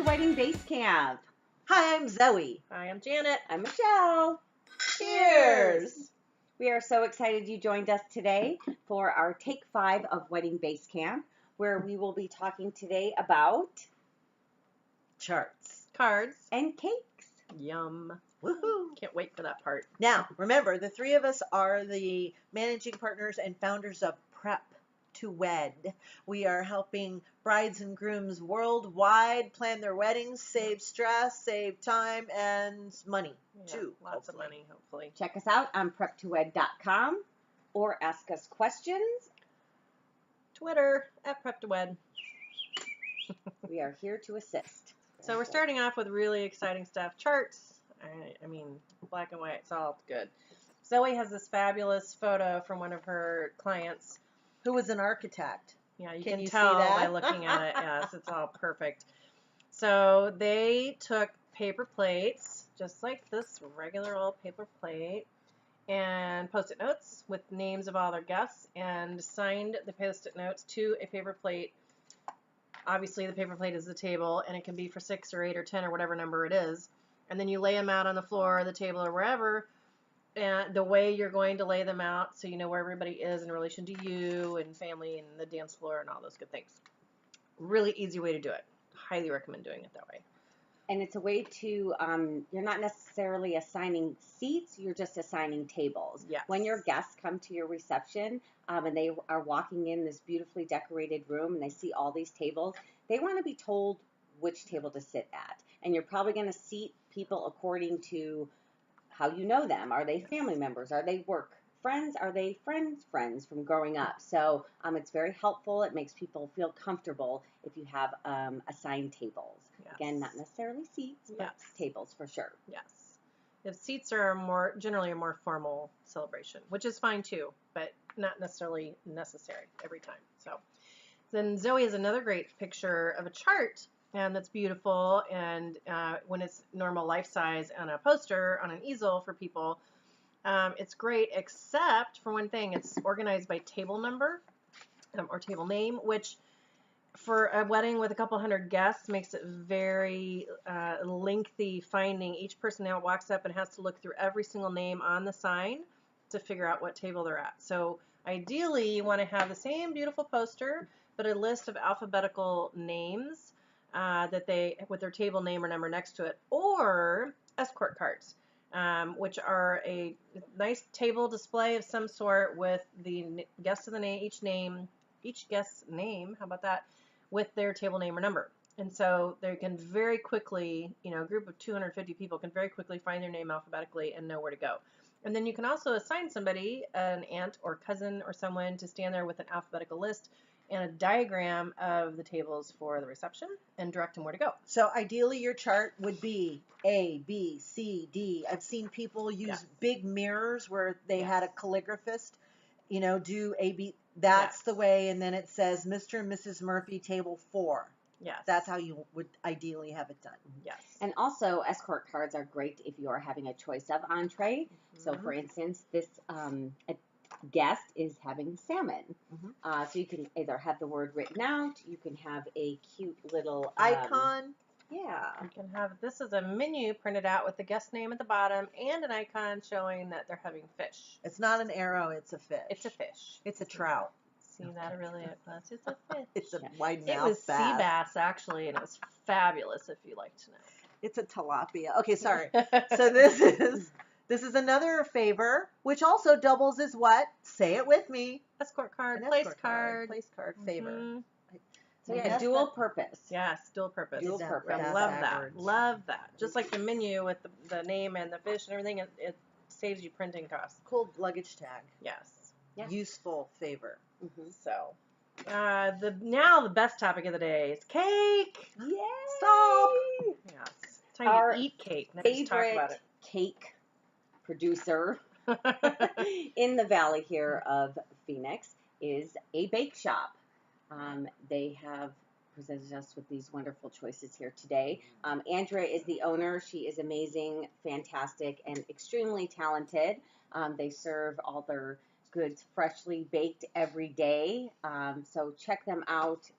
to Wedding Base Camp. Hi, I'm Zoe. Hi, I'm Janet. I'm Michelle. Cheers! We are so excited you joined us today for our Take 5 of Wedding Base Camp, where we will be talking today about Charts. Cards. and cakes. Yum. Woohoo! Can't wait for that part. Now, remember, the three of us are the managing partners and founders of Prep to Wed. We are helping brides and grooms worldwide plan their weddings, save stress, save time, and money, too. Lots of hopefully. money, hopefully. Check us out on prep2wed.com or ask us questions. Twitter, at Prep to Wed. We are here to assist. So we're starting off with really exciting stuff. Charts. I mean, black and white. It's all good. Zoe has this fabulous photo from one of her clients. Who was an architect? Yeah, you Can can you see tell that? by looking at it. Yes, it's all perfect. So they took paper plates, just like this regular old paper plate, and Post-it notes with names of all their guests, and signed the Post-it notes to a paper plate. Obviously, the paper plate is the table, and it can be for 6 or 8 or 10 or whatever number it is. And then you lay them out on the floor or the table or wherever, and the way you're going to lay them out so you know where everybody is in relation to you and family and the dance floor and all those good things. Really easy way to do it. Highly recommend doing it that way. And it's a way to, you're not necessarily assigning seats, you're just assigning tables. Yes. When your guests come to your reception and they are walking in this beautifully decorated room and they see all these tables, they want to be told which table to sit at. And you're probably going to seat people according to how you know them. Are they family members? Are they work friends? Are they friends from growing up? So it's very helpful. It makes people feel comfortable if you have assigned tables. Yes. Again, not necessarily seats, but Yes. tables for sure. Yes. If seats are generally a more formal celebration, which is fine too, but not necessarily necessary every time. So then Zoe has another great picture of a chart, and that's beautiful, and when it's normal life size on a poster on an easel for people, it's great, except for one thing. It's organized by table number or table name, which for a wedding with a couple hundred guests makes it very lengthy finding. Each person now walks up and has to look through every single name on the sign to figure out what table they're at. So ideally you want to have the same beautiful poster, but a list of alphabetical names that they, with their table name or number next to it, or escort cards, which are a nice table display of some sort with the guest of the name, each guest's name, how about that, with their table name or number. And so they can very quickly, a group of 250 people can very quickly find their name alphabetically and know where to go. And then you can also assign somebody, an aunt or cousin or someone, to stand there with an alphabetical list and a diagram of the tables for the reception and direct them where to go. So ideally your chart would be A, B, C, D. I've seen people use big mirrors where they had a calligraphist, do A, B. That's the way. And then it says Mr. and Mrs. Murphy, table 4. Yes. That's how you would ideally have it done. Yes. And also, escort cards are great if you are having a choice of entree. Mm-hmm. So, for instance, this a guest is having salmon. Mm-hmm. So you can either have the word written out, you can have a cute little icon. Yeah. You can have, this is a menu printed out with the guest name at the bottom and an icon showing that they're having fish. It's not an arrow, it's a fish. It's a fish. It's a trout. See that really up close? It's a fish. It's a wide It mouth was bass. sea bass, actually, and it was fabulous, if you like to know. It's a tilapia. Okay, sorry. So this is another favor, which also doubles as what? Say it with me. Escort card, An place escort card. Place card favor. Mhm. So yeah, Yes, dual purpose. Yes, dual purpose. Dual purpose. I love that. Love that. Just like the menu with the name and the fish and everything, it saves you printing costs. Cool luggage tag. Yes. Yeah. Useful favor. Mm-hmm. So, the best topic of the day is cake. Yay! Stop. Yes. It's time Our to eat cake. Let's talk about Favorite it. cake producer in the valley here of Phoenix is a bake shop. They have presented us with these wonderful choices here today. Andrea is the owner. She is amazing, fantastic, and extremely talented. They serve all their goods freshly baked every day. So check them out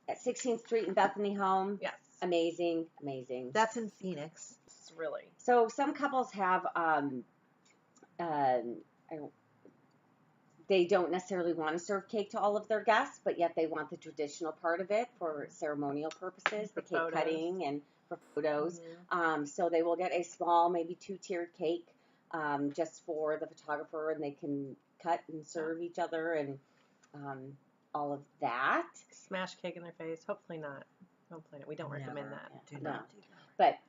at 16th Street in Bethany Home. Yes. Amazing, amazing. That's in Phoenix. It's really. So some couples have I don't, they don't necessarily want to serve cake to all of their guests, but yet they want the traditional part of it for ceremonial purposes, For the cake photos. cutting and for photos. Mhm. So they will get a small, maybe 2-tiered cake just for the photographer, and they can cut and serve each other and all of that. Smash cake in their face. Hopefully not. Hopefully not. We don't recommend Never. that. Do No. not do that. But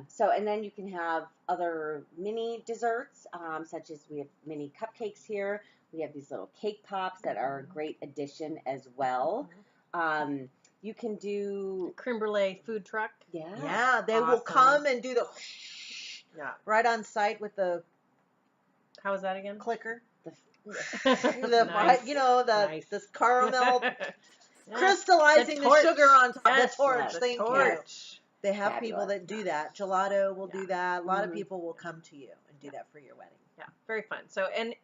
so, and then you can have other mini desserts, such as we have mini cupcakes here. We have these little cake pops that are a great addition as well. You can do, Creme brulee food truck. Yeah, they will Awesome. come and do the Yeah. right on site with the How was that again? clicker. Nice. You know, Nice. this caramel Yeah. crystallizing the torch. sugar on top. Yes, The torch. yes, the Thank you. torch. They have people Fabulous. that do that. Gelato will do Yeah. that. A lot of Mhm. people will come to you and do that for your wedding. Yeah, very fun. So and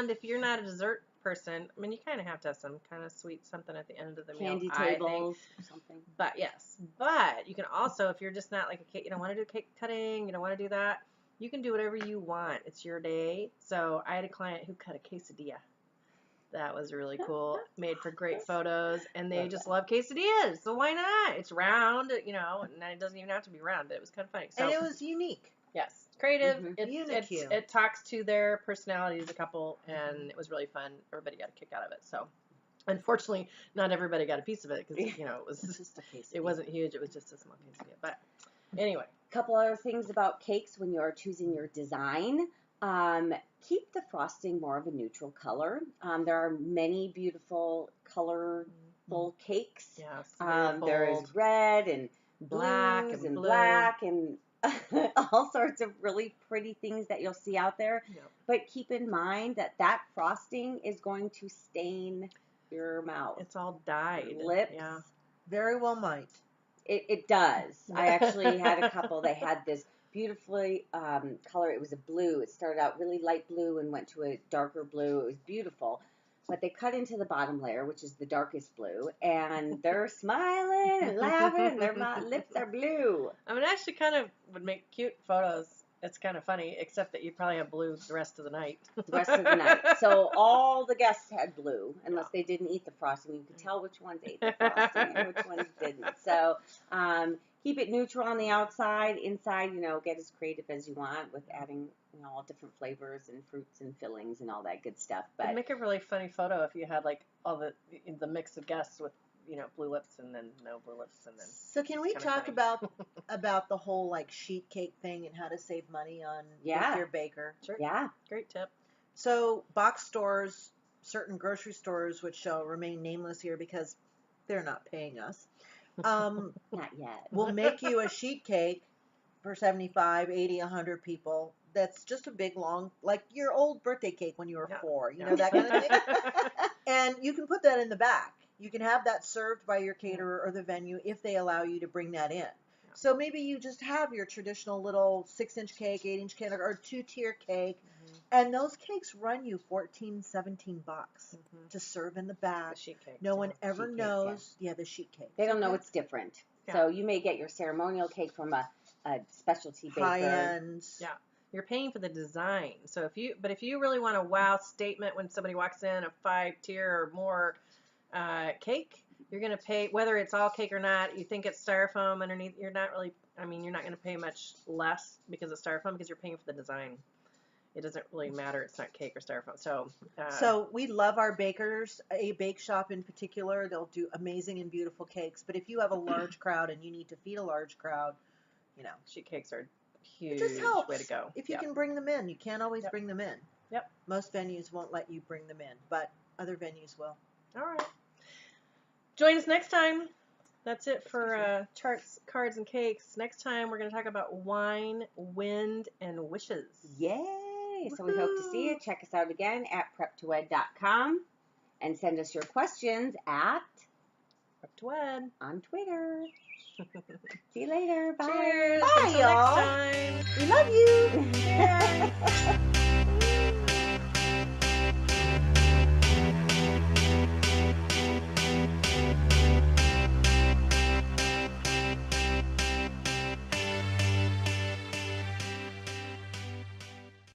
if you're not a dessert person, I mean, you kind of have to have some kind of sweet something at the end of the candy meal. I think. tables or something. But yes, but you can also, if you're just not like a cake, you don't want to do cake cutting, you don't want to do that, you can do whatever you want. It's your day. So I had a client who cut a quesadilla. That was really cool. Made for great photos, and they Love just that. love quesadillas. So why not? It's round, and it doesn't even have to be round, but it was kind of funny. So And it was unique. yes, creative. Mhm. Unicue. It talks to their personality as a couple, and it was really fun. Everybody got a kick out of it. So, unfortunately, not everybody got a piece of it because it was Just a case. it wasn't huge. It was just a small quesadilla. But anyway, Couple other things about cakes when you're choosing your design. Keep the frosting more of a neutral color. There are many beautiful, colorful cakes. yes, There is red and Black blues and and blue. black and all sorts of really pretty things that you'll see out there. Yep. But keep in mind that frosting is going to stain your mouth, It's all dyed. lips. Yeah. Very well might. It does. I actually had a couple. They had this beautifully color. It was a blue. It started out really light blue and went to a darker blue. It was beautiful. But they cut into the bottom layer, which is the darkest blue, and they're smiling and laughing, and their lips are blue. I mean, it actually kind of would make cute photos. It's kind of funny, except that you'd probably have blue the rest of the night. The rest of the night. So all the guests had blue, unless they didn't eat the frosting. You could tell which ones ate the frosting and which ones didn't. So keep it neutral on the outside. Inside, get as creative as you want with adding, all different flavors and fruits and fillings and all that good stuff. It'd But make a really funny photo if you had like all the mix of guests with blue lips and then no blue lips and then. So can we Kinda talk funny. about the whole like sheet cake thing and how to save money on Yeah. with your baker? Sure. yeah, Great tip. So box stores, certain grocery stores, which shall remain nameless here because they're not paying us, not yet. will make you a sheet cake for 75, 80, 100 people. That's just a big long, like your old birthday cake when you were Yeah. 4, Yeah. that kind of thing. And you can put that in the back. You can have that served by your caterer or the venue if they allow you to bring that in. So maybe you just have your traditional little 6-inch cake, 8-inch cake, or 2-tier cake, and those cakes run you $14, $17 to serve in the The back. sheet cake. No one ever Sheet cake, knows. Yeah, the sheet cake. They don't know it's different. Yeah. So you may get your ceremonial cake from a specialty baker. High end. Yeah. You're paying for the design. So if you really want a wow statement when somebody walks in, a 5-tier or more cake, you're going to pay, whether it's all cake or not. You think it's styrofoam underneath, you're not going to pay much less because it's styrofoam because you're paying for the design. It doesn't really matter. It's not cake or styrofoam. So we love our bakers, a bake shop in particular. They'll do amazing and beautiful cakes. But if you have a large crowd and you need to feed a large crowd, sheet cakes are it huge. just helps. Way to go. If you can bring them in, you can't always Yep. bring them in. Yep. Most venues won't let you bring them in, but other venues will. All right. Join us next time. That's it for charts, cards, and cakes. Next time we're going to talk about wine, wind, and wishes. Yay! So we hope to see you. Check us out again at prep2wed.com and send us your questions at Up to Wed. on Twitter. See you later. Bye. Cheers. Bye, Until y'all. next time. We love you. Cheers.